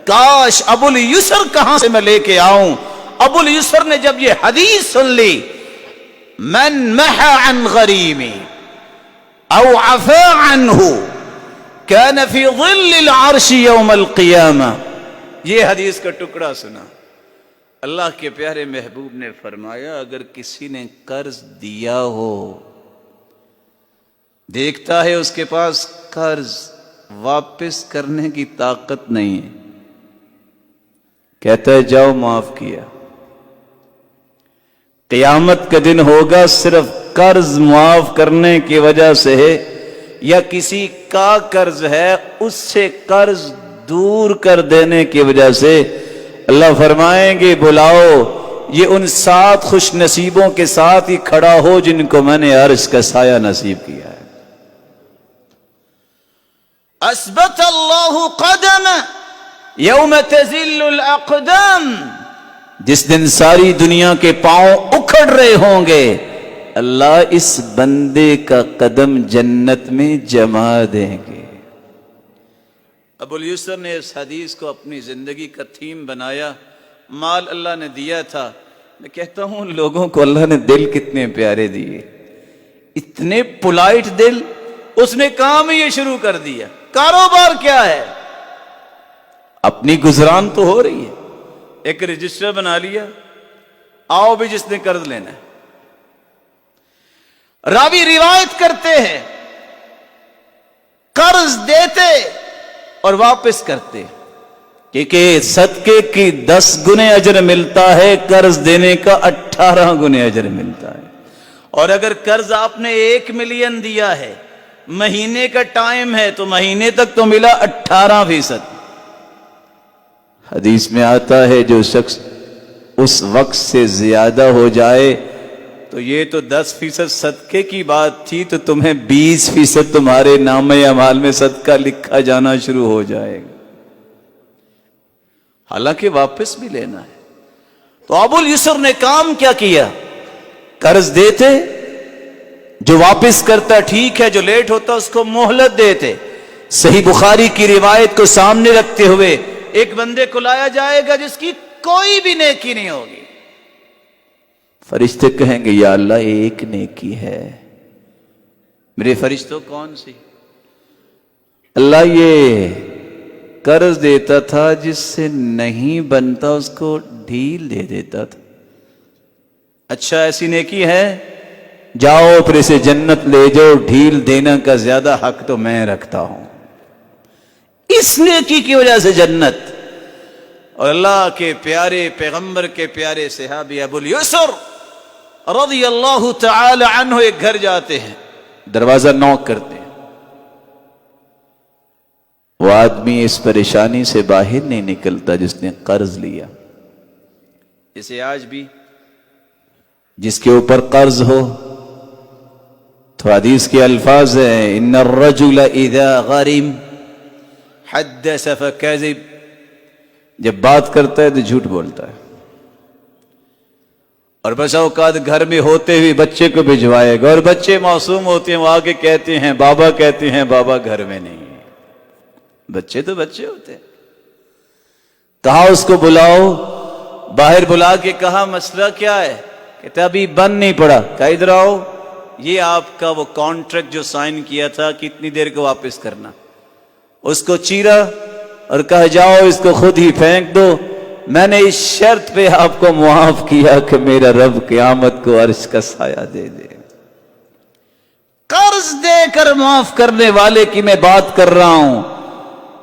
کاش ابولیسر کہاں سے میں لے کے آؤں. ابولیسر نے جب یہ حدیث سن لی، من محا عن غریمی او عفا عنہ کان فی ظل العرش یوم القیامہ، یہ حدیث کا ٹکڑا سنا. اللہ کے پیارے محبوب نے فرمایا اگر کسی نے قرض دیا ہو، دیکھتا ہے اس کے پاس قرض واپس کرنے کی طاقت نہیں ہے، کہتا ہے جاؤ معاف کیا. قیامت کا دن ہوگا صرف قرض معاف کرنے کی وجہ سے ہے، یا کسی کا قرض ہے اس سے قرض دور کر دینے کی وجہ سے. اللہ فرمائیں گے بلاؤ یہ ان 7 خوش نصیبوں کے ساتھ ہی کھڑا ہو جن کو میں نے عرش کا سایہ نصیب کیا ہے. اثبت اللہ قدم یوم تزل الاقدام، جس دن ساری دنیا کے پاؤں اکھڑ رہے ہوں گے اللہ اس بندے کا قدم جنت میں جما دیں گے. ابولیسر نے اس حدیث کو اپنی زندگی کا تھیم بنایا. مال اللہ نے دیا تھا. میں کہتا ہوں لوگوں کو اللہ نے دل کتنے پیارے دیے، اتنے پولائٹ دل. اس نے کام یہ شروع کر دیا. کاروبار کیا ہے؟ اپنی گزران تو ہو رہی ہے، ایک رجسٹر بنا لیا، آؤ بھی جس نے قرض لینا ہے. راوی روایت کرتے ہیں قرض دیتے اور واپس کرتے، کیونکہ صدقے کی 10 گنے اجر ملتا ہے، قرض دینے کا 18 گنے اجر ملتا ہے. اور اگر قرض آپ نے 1 ملین دیا ہے، مہینے کا ٹائم ہے تو مہینے تک تو ملا 18%. حدیث میں آتا ہے جو شخص اس وقت سے زیادہ ہو جائے تو یہ تو 10% صدقے کی بات تھی، تو تمہیں 20% تمہارے نام اعمال میں صدقہ لکھا جانا شروع ہو جائے گا، حالانکہ واپس بھی لینا ہے. تو ابولیسر نے کام کیا کیا؟ قرض دیتے، جو واپس کرتا ٹھیک ہے، جو لیٹ ہوتا اس کو مہلت دیتے. صحیح بخاری کی روایت کو سامنے رکھتے ہوئے ایک بندے کو لایا جائے گا جس کی کوئی بھی نیکی نہیں ہوگی. فرشتے کہیں گے یا اللہ ایک نیکی ہے. میرے فرشتوں کون سی؟ اللہ یہ قرض دیتا تھا، جس سے نہیں بنتا اس کو ڈھیل دے دیتا تھا. اچھا ایسی نیکی ہے؟ جاؤ پھر اسے جنت لے جاؤ، ڈھیل دینے کا زیادہ حق تو میں رکھتا ہوں. اس نیکی کی وجہ سے جنت. اور اللہ کے پیارے پیغمبر کے پیارے صحابی ابولیسر رضی اللہ تعالی عنہ ایک گھر جاتے ہیں، دروازہ نوک کرتے ہیں. وہ آدمی اس پریشانی سے باہر نہیں نکلتا جس نے قرض لیا. جیسے آج بھی جس کے اوپر قرض ہو تو حدیث کے الفاظ ہیں ان الرجل اذا غرم حدث فکذب، جب بات کرتا ہے تو جھوٹ بولتا ہے. اور بس اوقات گھر میں ہوتے ہوئے بچے کو بھجوائے گا، اور بچے معصوم ہوتے ہیں، وہ آگے کہتے ہیں بابا، کہتے ہیں بابا گھر میں نہیں ہے. بچے تو بچے ہوتے ہیں. کہا اس کو بلاؤ، باہر بلا کے کہا مسئلہ کیا ہے؟ کہتا ابھی بند نہیں پڑا. کہا ادھر آؤ، یہ آپ کا وہ کانٹریکٹ جو سائن کیا تھا کتنی دیر کو واپس کرنا. اس کو چیرا اور کہا جاؤ اس کو خود ہی پھینک دو، میں نے اس شرط پہ آپ کو معاف کیا کہ میرا رب قیامت کو عرش کا سایہ دے دے. قرض دے کر معاف کرنے والے کی میں بات کر رہا ہوں.